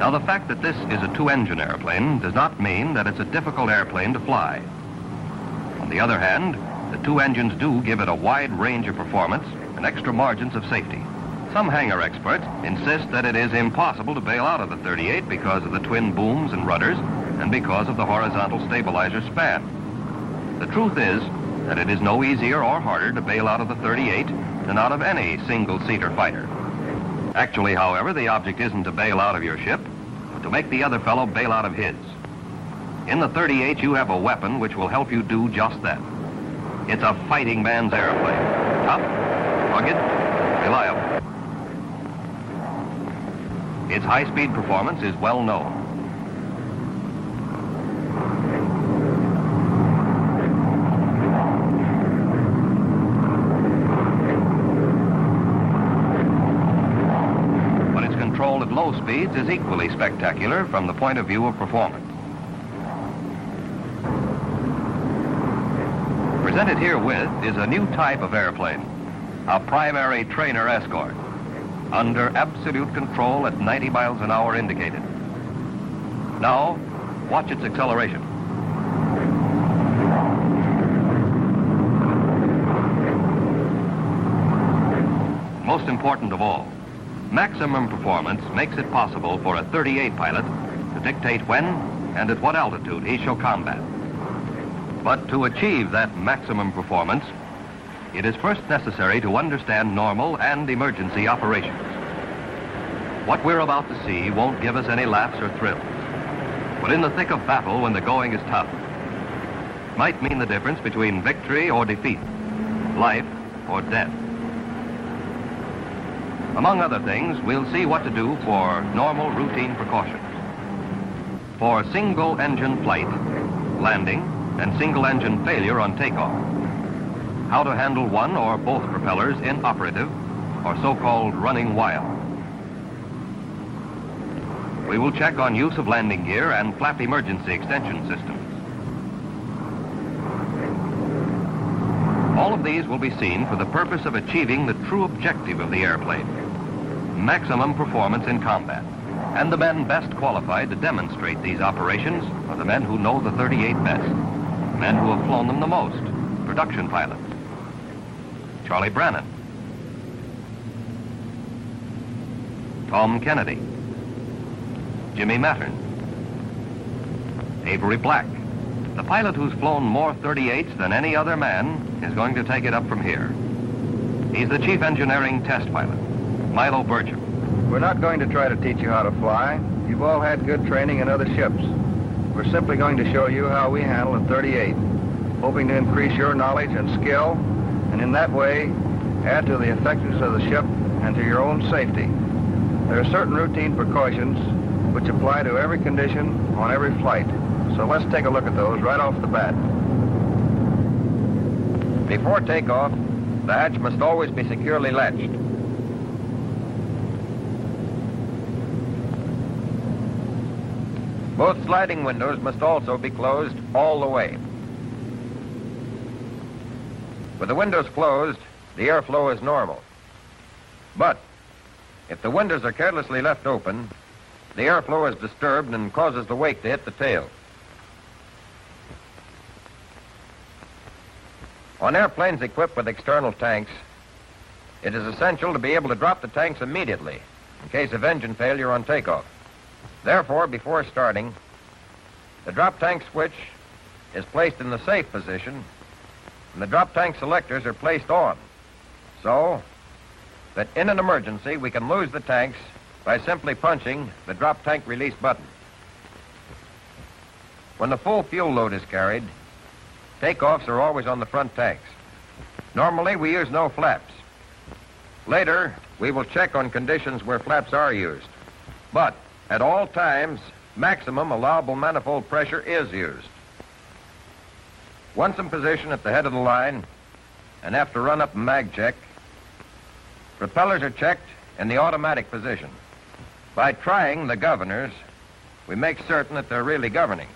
Now, the fact that this is a two-engine airplane does not mean that it's a difficult airplane to fly. On the other hand, the two engines do give it a wide range of performance and extra margins of safety. Some hangar experts insist that it is impossible to bail out of the 38 because of the twin booms and rudders and because of the horizontal stabilizer span. The truth is that it is no easier or harder to bail out of the 38 than out of any single-seater fighter. Actually, however, the object isn't to bail out of your ship, but to make the other fellow bail out of his. In the 38, you have a weapon which will help you do just that. It's a fighting man's airplane. Tough, rugged, reliable. Its high-speed performance is well known. But its control at low speeds is equally spectacular from the point of view of performance. Presented herewith is a new type of airplane, a primary trainer escort, under absolute control at 90 miles an hour indicated. Now, watch its acceleration. Most important of all, maximum performance makes it possible for a 38 pilot to dictate when and at what altitude he shall combat. But to achieve that maximum performance, it is first necessary to understand normal and emergency operations. What we're about to see won't give us any laughs or thrills, but in the thick of battle when the going is tough, might mean the difference between victory or defeat, life or death. Among other things, we'll see what to do for normal routine precautions. For single-engine flight, landing, and single-engine failure on takeoff, how to handle one or both propellers in operative or so-called running while. We will check on use of landing gear and flap emergency extension systems. All of these will be seen for the purpose of achieving the true objective of the airplane, maximum performance in combat. And the men best qualified to demonstrate these operations are the men who know the 38 best, men who have flown them the most, production pilots. Charlie Brannan, Tom Kennedy, Jimmy Mattern, Avery Black. The pilot who's flown more 38s than any other man is going to take it up from here. He's the chief engineering test pilot, Milo Burcham. We're not going to try to teach you how to fly. You've all had good training in other ships. We're simply going to show you how we handle a 38, hoping to increase your knowledge and skill, and in that way, add to the effectiveness of the ship and to your own safety. There are certain routine precautions which apply to every condition on every flight. So let's take a look at those right off the bat. Before takeoff, the hatch must always be securely latched. Both sliding windows must also be closed all the way. With the windows closed, the airflow is normal. But if the windows are carelessly left open, the airflow is disturbed and causes the wake to hit the tail. On airplanes equipped with external tanks, it is essential to be able to drop the tanks immediately in case of engine failure on takeoff. Therefore, before starting, the drop tank switch is placed in the safe position and the drop tank selectors are placed on, so that in an emergency we can lose the tanks by simply punching the drop tank release button. When the full fuel load is carried, takeoffs are always on the front tanks. Normally, we use no flaps. Later, we will check on conditions where flaps are used. But at all times, maximum allowable manifold pressure is used. Once in position at the head of the line, and after run-up and mag check, propellers are checked in the automatic position. By trying the governors, we make certain that they're really governing.